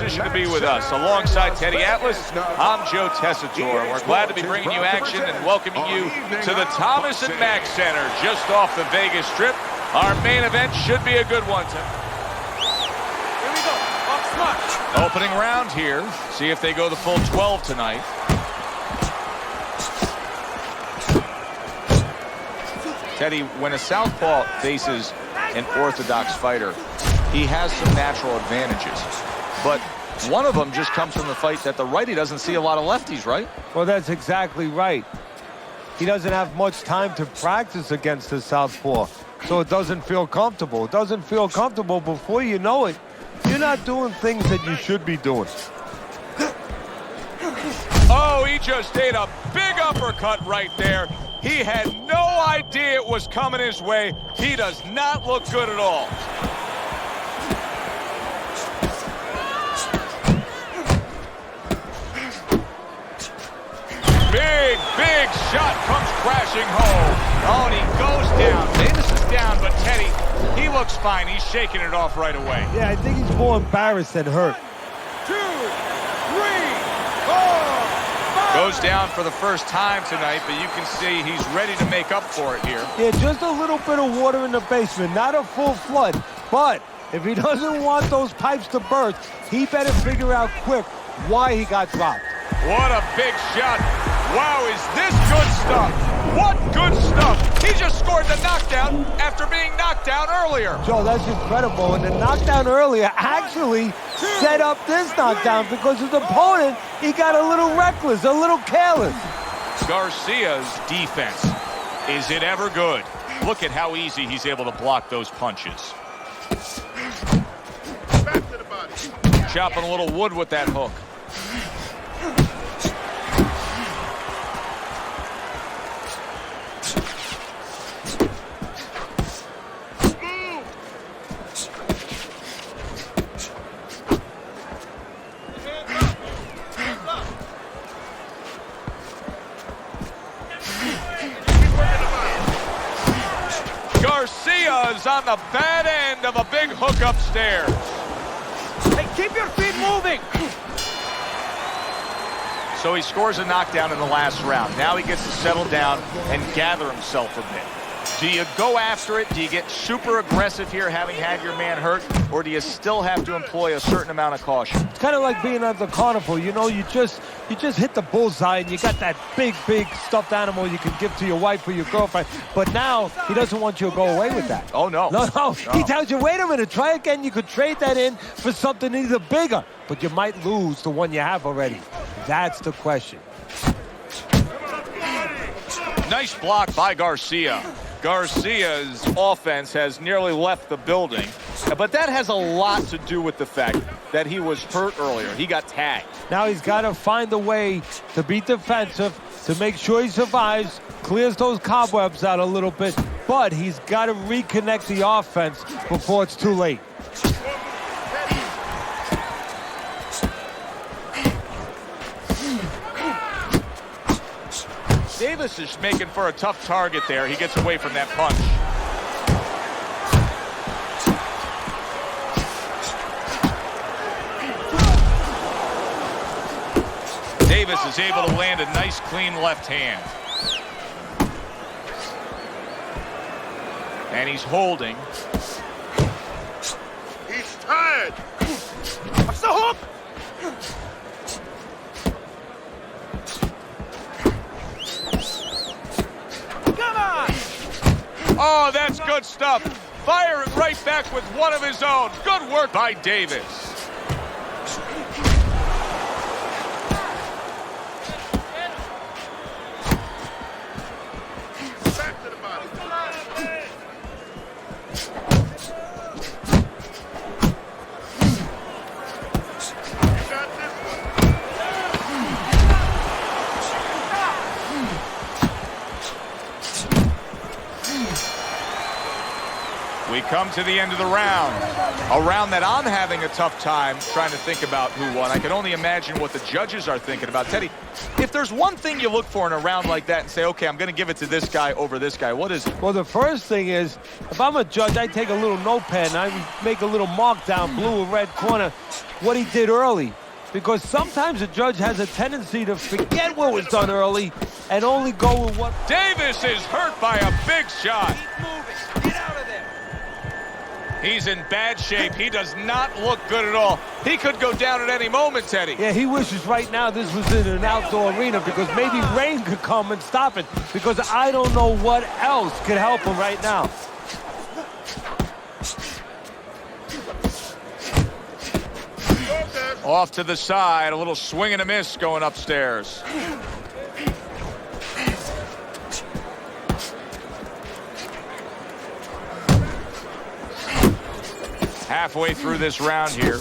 position to be with us. Alongside Teddy Atlas, I'm Joe Tessitore. We're glad to be bringing you action and welcoming you to the Thomas & Mack Center just off the Vegas Strip. Our main event should be a good one tonight. Here we go. Up smart. Opening round here. See if they go the full 12 tonight. Teddy, when a southpaw faces an orthodox fighter, he has some natural advantages. But one of them just comes from the fight that the righty doesn't see a lot of lefties, right? Well, that's exactly right. He doesn't have much time to practice against the southpaw, so it doesn't feel comfortable. It doesn't feel comfortable. Before you know it, you're not doing things that you should be doing. Oh, he just ate a big uppercut right there. He had no idea it was coming his way. He does not look good at all. Big shot comes crashing home. Oh, and he goes down. Davis is down, but Teddy, he looks fine. He's shaking it off right away. Yeah, I think he's more embarrassed than hurt. 2, 3, 4, 5. Goes down for the first time tonight, but you can see he's ready to make up for it here. Yeah, just a little bit of water in the basement, not a full flood. But if he doesn't want those pipes to burst, he better figure out quick why he got dropped. What a big shot. Wow, is this good stuff? What good stuff? He just scored the knockdown after being knocked down earlier. Joe, that's incredible. And the knockdown earlier actually set up this knockdown because his opponent, he got a little reckless, a little careless. Garcia's defense, is it ever good? Look at how easy he's able to block those punches. Back to the body. Chopping a little wood with that hook. Garcia's on the bad end of a big hook upstairs. Hey, keep your feet moving. So he scores a knockdown in the last round. Now he gets to settle down and gather himself a bit. Do you go after it? Do you get super aggressive here having had your man hurt? Or do you still have to employ a certain amount of caution? It's kind of like being at the carnival. You know, you just hit the bullseye and you got that big stuffed animal you can give to your wife or your girlfriend. But now he doesn't want you to go away with that. Oh, no. No. He tells you, wait a minute, try again. You could trade that in for something either bigger, but you might lose the one you have already. That's the question. Nice block by Garcia. Garcia's offense has nearly left the building, but that has a lot to do with the fact that he was hurt earlier. He got tagged. Now he's got to find a way to be defensive, to make sure he survives, clears those cobwebs out a little bit, but he's got to reconnect the offense before it's too late. Davis is making for a tough target there. He gets away from that punch. Davis is able to land a nice, clean left hand. And he's holding. He's tired. What's the hook? Oh, that's good stuff. Firing right back with one of his own. Good work by Davis. Back to the body. You got this one. We come to the end of the round. A round that I'm having a tough time trying to think about who won. I can only imagine what the judges are thinking about. Teddy, if there's one thing you look for in a round like that and say, okay, I'm going to give it to this guy over this guy, what is it? Well, the first thing is, if I'm a judge, I take a little notepad and I make a little mark down, blue or red corner, what he did early. Because sometimes a judge has a tendency to forget what was done early and only go with what... Davis is hurt by a big shot. Keep moving. Get out of there. He's in bad shape. He does not look good at all. He could go down at any moment, Teddy. Yeah, he wishes right now this was in an outdoor arena because maybe rain could come and stop it, because I don't know what else could help him right now. Off to the side, a little swing and a miss going upstairs. Halfway through this round here.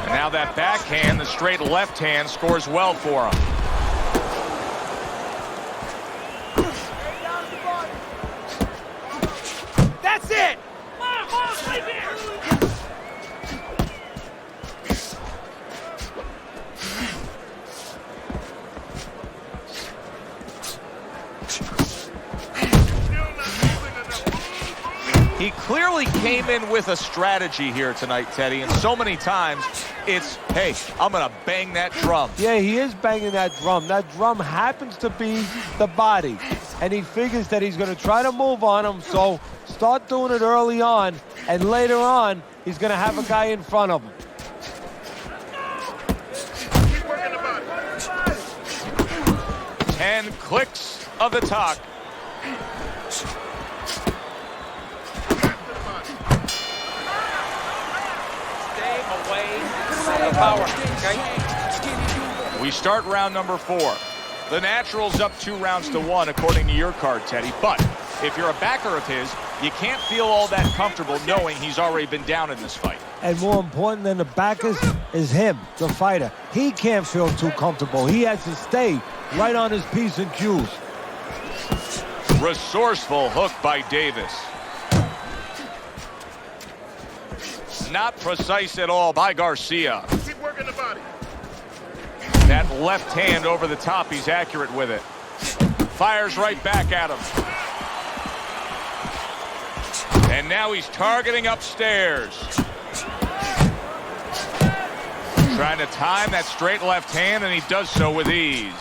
And now that backhand, the straight left hand, scores well for him. That's it. He clearly came in with a strategy here tonight, Teddy, and so many times it's, hey, I'm going to bang that drum. Yeah, he is banging that drum. That drum happens to be the body, and he figures that he's going to try to move on him, so start doing it early on, and later on, he's going to have a guy in front of him. Keep working the body. 10 clicks of the talk. Power, okay? We start round number 4. The Natural's up 2-1 according to your card, Teddy. But if you're a backer of his, you can't feel all that comfortable knowing he's already been down in this fight. And more important than the backers is him, the fighter. He can't feel too comfortable. He has to stay right on his P's and Q's. Resourceful hook by Davis. Not precise at all by Garcia. Keep working the body. That left hand over the top, he's accurate with it. Fires right back at him. And now he's targeting upstairs. Trying to time that straight left hand, and he does so with ease.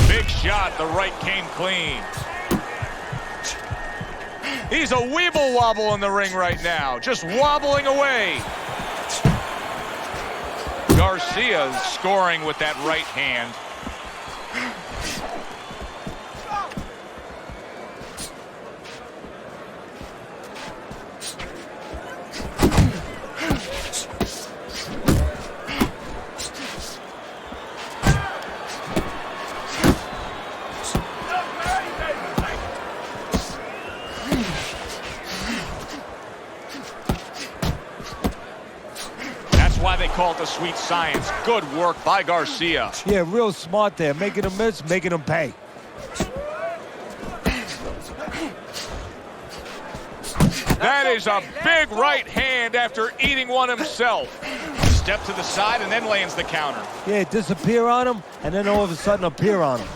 Big shot, the right came clean. He's a weeble wobble in the ring right now, just wobbling away. Garcia's scoring with that right hand. Why they call it the sweet science. Good work by Garcia. Yeah, real smart there. Making him miss, making him pay. That is a big right hand after eating one himself. Step to the side and then lands the counter. Yeah, disappear on him, and then all of a sudden appear on him.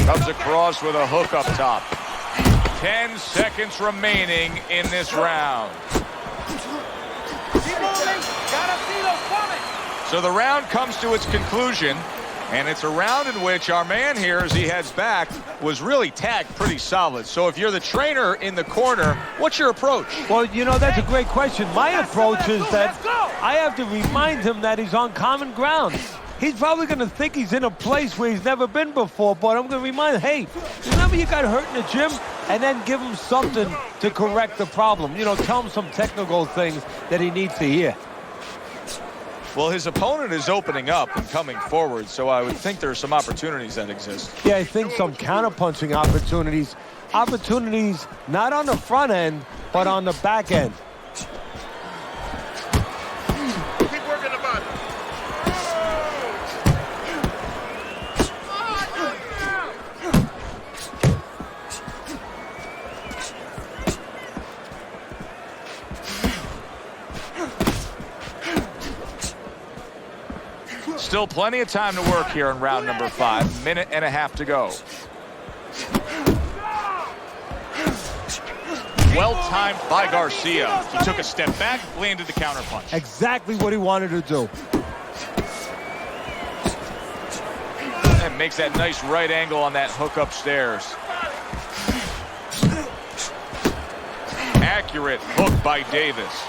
Comes across with a hook up top. 10 seconds remaining in this round. Keep moving. Gotta see those coming. So the round comes to its conclusion, and it's a round in which our man here, as he heads back, was really tagged pretty solid. So if you're the trainer in the corner, what's your approach? Well, you know, that's a great question. My approach is that I have to remind him that he's on common ground. He's probably going to think he's in a place where he's never been before, but I'm going to remind him, hey, remember you got hurt in the gym? And then give him something to correct the problem. You know, tell him some technical things that he needs to hear. Well, his opponent is opening up and coming forward, so I would think there are some opportunities that exist. Yeah, I think some counterpunching opportunities. Opportunities not on the front end, but on the back end. Keep working the body. Still plenty of time to work here in round number 5. Minute and a half to go. Well timed by Garcia. He took a step back, landed the counterpunch. Exactly what he wanted to do. And makes that nice right angle on that hook upstairs. Accurate hook by Davis.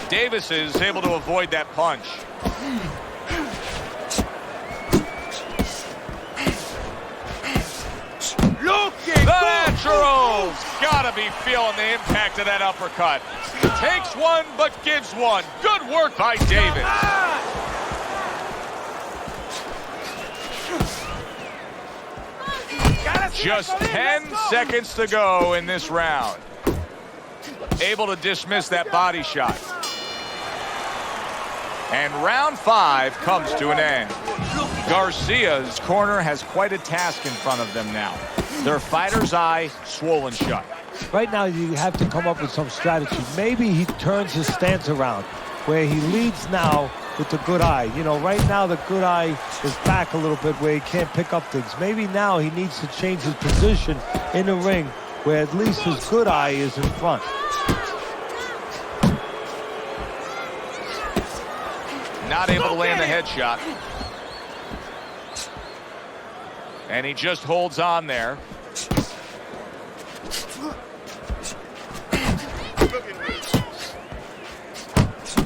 Davis is able to avoid that punch. The Naturals gotta be feeling the impact of that uppercut. Takes one, but gives one. Good work by Davis. Just 10 seconds to go in this round. Able to dismiss that body shot. And round 5 comes to an end. Garcia's corner has quite a task in front of them now. Their fighter's eye swollen shut. Right now, you have to come up with some strategy. Maybe he turns his stance around, where he leads now with the good eye. You know, right now the good eye is back a little bit where he can't pick up things. Maybe now he needs to change his position in the ring where at least his good eye is in front. Not able to land the headshot. And he just holds on there.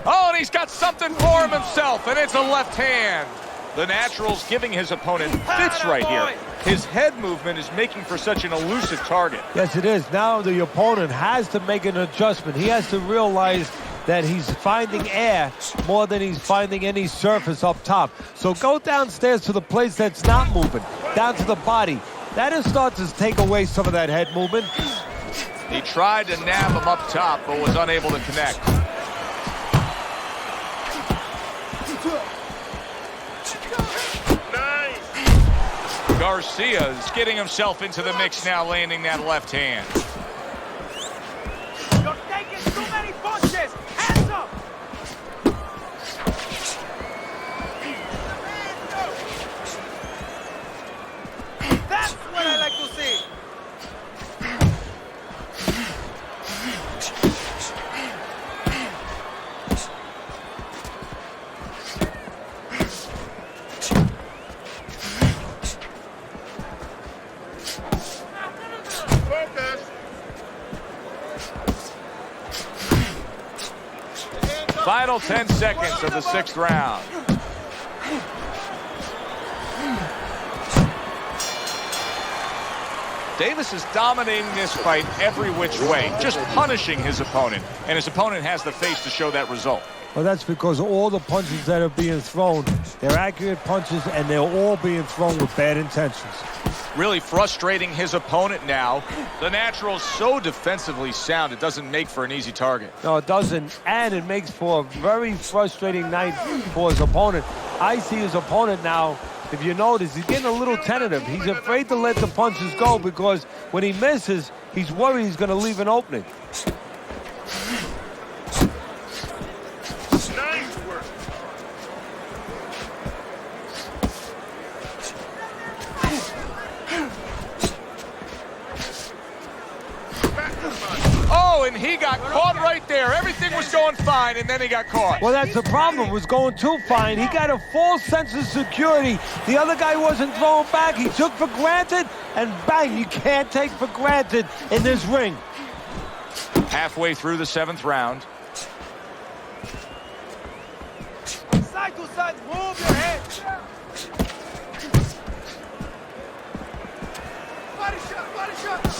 Oh, and he's got something for him himself, and it's a left hand. The Natural's giving his opponent fits right here. His head movement is making for such an elusive target. Yes, it is. Now the opponent has to make an adjustment. He has to realize that he's finding air more than he's finding any surface up top. So go downstairs to the place that's not moving, down to the body. That'll start to take away some of that head movement. He tried to nab him up top, but was unable to connect. Garcia's getting himself into the mix now, landing that left hand. You're taking too many punches! Hands up! That's what I like to see! Final 10 seconds of the 6th round. Davis is dominating this fight every which way, just punishing his opponent. And his opponent has the face to show that result. Well, that's because all the punches that are being thrown, they're accurate punches, and they're all being thrown with bad intentions. Really frustrating his opponent now. The Natural's so defensively sound, it doesn't make for an easy target. No, it doesn't, and it makes for a very frustrating night for his opponent. I see his opponent now, if you notice, he's getting a little tentative. He's afraid to let the punches go because when he misses, he's worried he's going to leave an opening. And he got caught right there. Everything was going fine, and then he got caught. Well, that's the problem. It was going too fine. He got a false sense of security. The other guy wasn't throwing back. He took for granted, and bang, you can't take for granted in this ring. Halfway through the 7th round. Side to side, move your head! Body shot, body shot!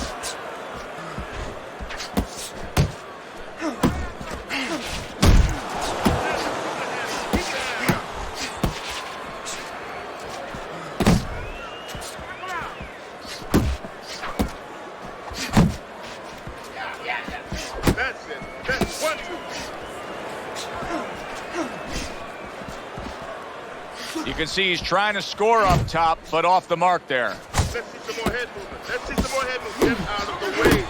You can see he's trying to score up top, but off the mark there. Let's see some more head movement. Let's see some more head movement. Get out of the way.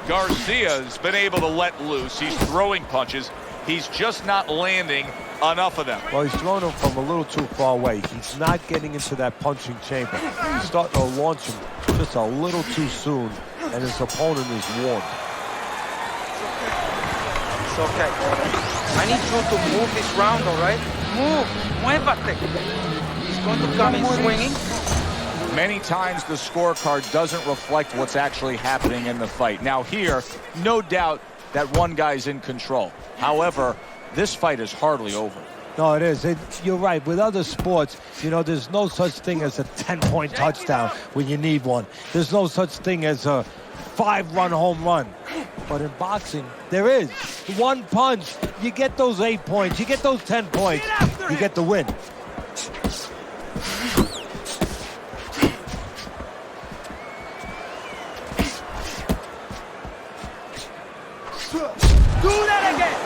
Garcia's been able to let loose. He's throwing punches. He's just not landing enough of them. Well, he's throwing them from a little too far away. He's not getting into that punching chamber. He's starting to launch him just a little too soon, and his opponent is warned. It's okay. I need you to move this round, all right? Move. Muévate. He's going to come in swinging. Many times the scorecard doesn't reflect what's actually happening in the fight. Now here, no doubt that one guy's in control. However, this fight is hardly over. No, it is. You're right. With other sports, you know, there's no such thing as a 10-point touchdown when you need one. There's no such thing as a 5-run home run. But in boxing, there is. One punch, you get those 8 points. You get those 10 points. You get the win. Do that again.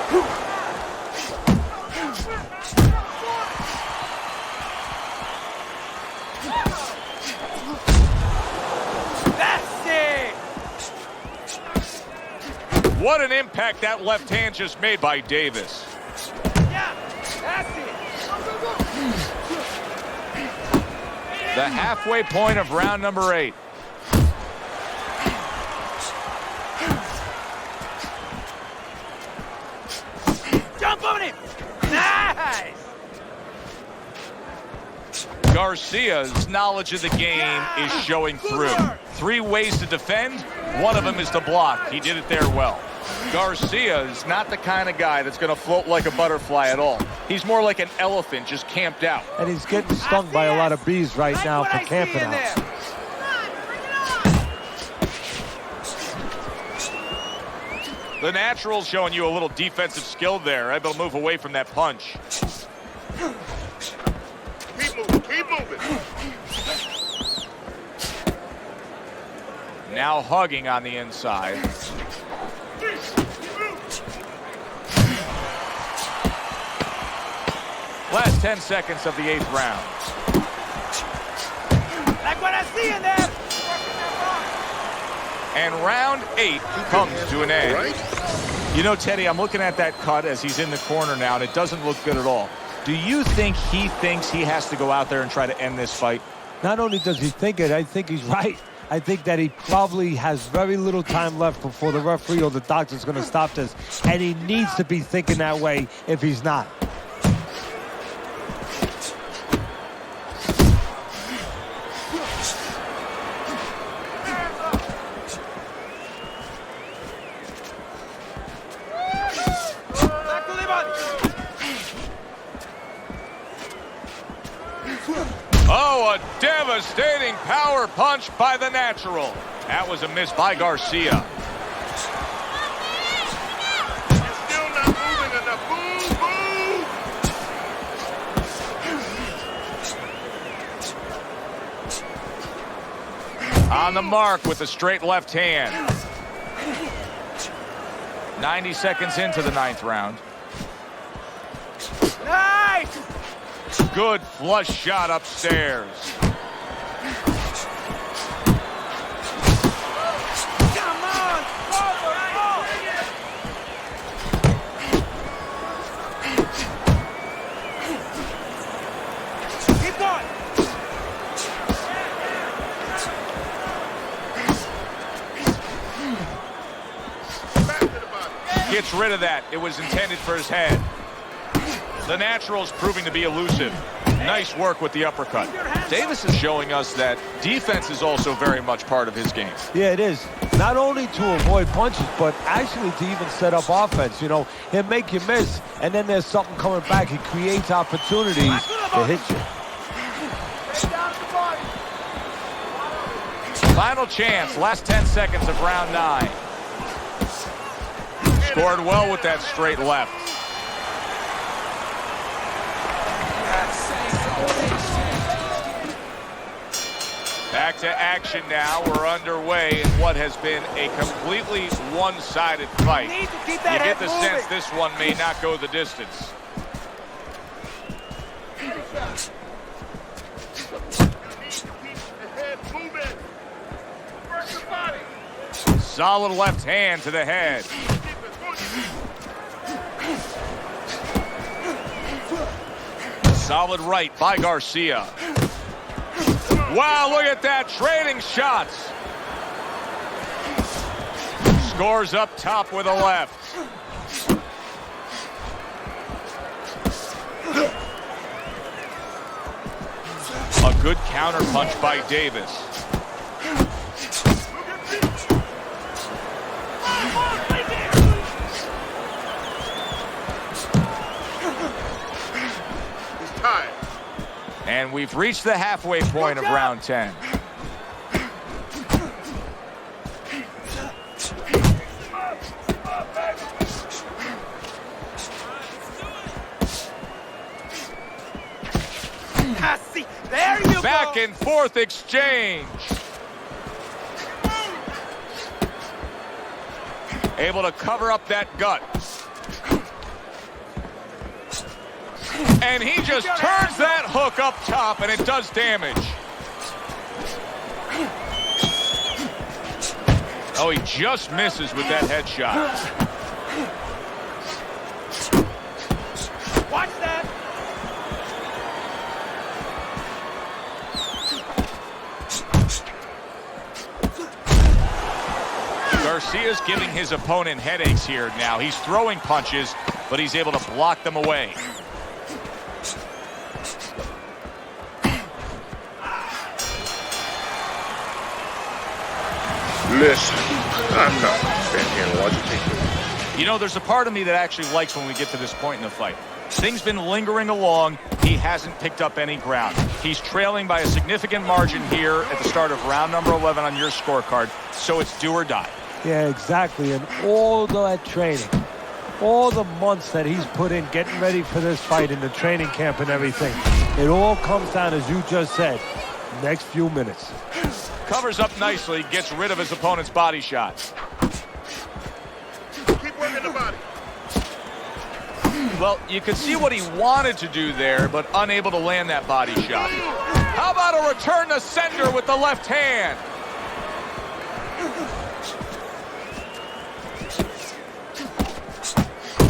That's it. What an impact that left hand just made by Davis. Yeah, that's it. The halfway point of round number 8. Jump on him. Nice. Garcia's knowledge of the game is showing through. 3 ways to defend. One of them is to block. He did it there well. Garcia's not the kind of guy that's going to float like a butterfly at all. He's more like an elephant just camped out. And he's getting stung by a lot of bees right now for camping out. The natural's showing you a little defensive skill there. Able to move away from that punch. Keep moving, keep moving. Now hugging on the inside. Last 10 seconds of the 8th round. Like what I see in there. And round 8 comes to an end. Right? You know, Teddy, I'm looking at that cut as he's in the corner now, and it doesn't look good at all. Do you think he thinks he has to go out there and try to end this fight? Not only does he think it, I think he's right. I think that he probably has very little time left before the referee or the doctor's going to stop this. And he needs to be thinking that way if he's not. Oh, a devastating power punch by the natural. That was a miss by Garcia. You're still not moving enough. Move, move. On the mark with a straight left hand. 90 seconds into the 9th round. Nice. Good flush shot upstairs. Come on. Keep going. Back to the body. Gets rid of that. It was intended for his head. The natural's proving to be elusive. Nice work with the uppercut. Davis is showing us that defense is also very much part of his game. Yeah, it is. Not only to avoid punches, but actually to even set up offense. You know, he'll make you miss, and then there's something coming back. He creates opportunities to hit you. Final chance, last 10 seconds of round 9. Scored well with that straight left. Back to action now. We're underway in what has been a completely one-sided fight. Need to keep You that get head the sense moving. this one may not go the distance. You need to keep the head moving. Work the body. Solid left hand to the head. Solid right by Garcia. Wow, look at that, trading shots. Scores up top with a left. A good counter punch by Davis. And we've reached the halfway point of round 10. There you Back go. and forth exchange. Able to cover up that gut. And he just turns that hook up top, and it does damage. Oh, he just misses with that headshot. Watch that. Garcia's giving his opponent headaches here now. He's throwing punches, but he's able to block them away. Listen, I'm not going to stand here and watch you take it. You know, there's a part of me that actually likes when we get to this point in the fight. Things been lingering along. He hasn't picked up any ground. He's trailing by a significant margin here at the start of round number 11 on your scorecard, so it's do or die. Yeah, exactly. And all that training, all the months that he's put in getting ready for this fight in the training camp and everything, it all comes down, as you just said, next few minutes. Covers up nicely, gets rid of his opponent's body shot. Keep working the body. Well, you could see what he wanted to do there, but unable to land that body shot. How about a return to sender with the left hand?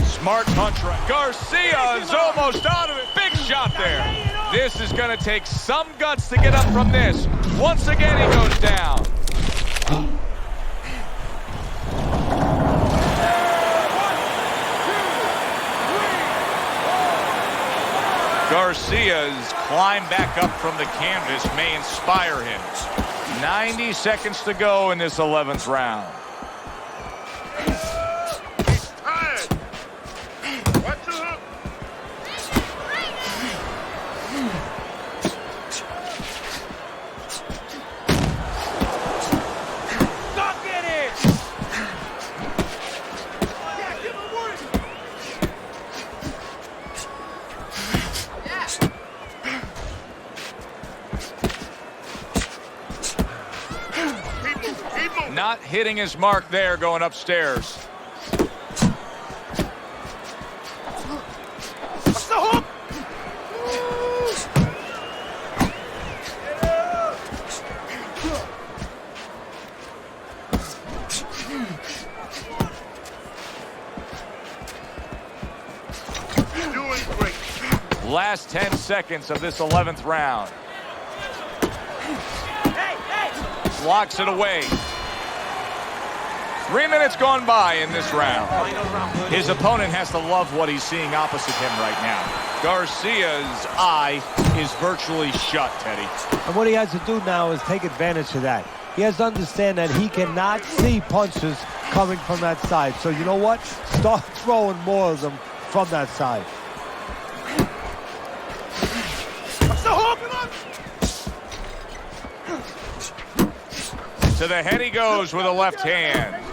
Smart punch right. Garcia is almost out of it. Big shot there. This is going to take some guts to get up from this. Once again, he goes down. Garcia's climb back up from the canvas may inspire him. 90 seconds to go in this 11th round. He's tired. Watch the hook. Go get it. Yeah, give him one. Keep moving. Not hitting his mark there going upstairs. What's the hook? You're doing great. Last 10 seconds of this 11th round. Locks it away. 3 minutes gone by in this round. His opponent has to love what he's seeing opposite him right now. Garcia's eye is virtually shut, Teddy. And what he has to do now is take advantage of that. He has to understand that he cannot see punches coming from that side. So you know what? Start throwing more of them from that side. What's the hook? To the head he goes with a left hand.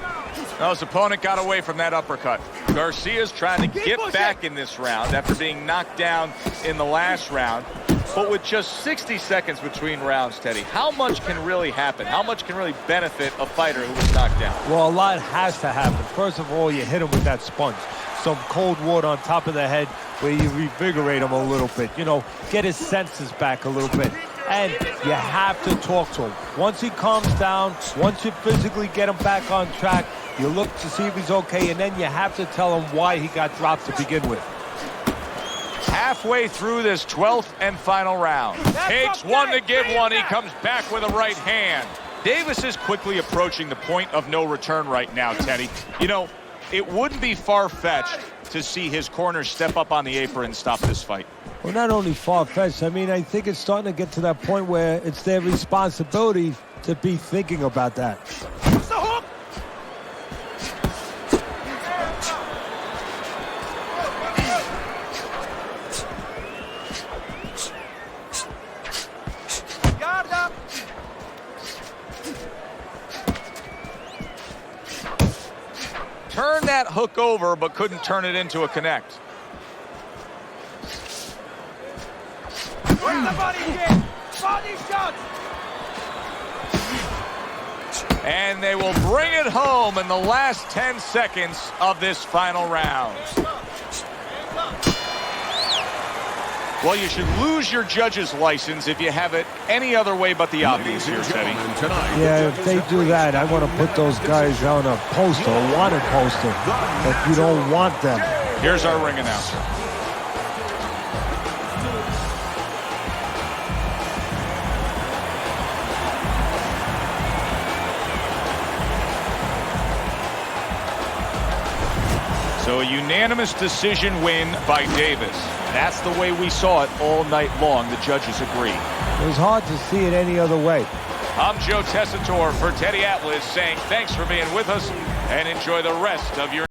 Now his opponent got away from that uppercut. Garcia's trying to get back in this round after being knocked down in the last round. But with just 60 seconds between rounds, Teddy, how much can really happen? How much can really benefit a fighter who was knocked down? Well, a lot has to happen. First of all, you hit him with that sponge. Some cold water on top of the head where you revigorate him a little bit. You know, get his senses back a little bit. And you have to talk to him. Once he calms down, once you physically get him back on track, you look to see if he's okay, and then you have to tell him why he got dropped to begin with. Halfway through this 12th and final round. Takes one to give one. He comes back with a right hand. Davis is quickly approaching the point of no return right now, Teddy. You know, it wouldn't be far-fetched to see his corner step up on the apron and stop this fight. Well, not only far-fetched, I mean, I think it's starting to get to that point where it's their responsibility to be thinking about that. Turned that hook over, but couldn't turn it into a connect. Body shot! And they will bring it home in the last 10 seconds of this final round. Well, you should lose your judge's license if you have it any other way but the obvious here, Teddy. Yeah, if they do that, I want to put those guys on a poster, a wanted poster, if you don't want them. Here's our ring announcer. So a unanimous decision win by Davis. That's the way we saw it all night long. The judges agree. It was hard to see it any other way. I'm Joe Tessitore for Teddy Atlas saying thanks for being with us and enjoy the rest of your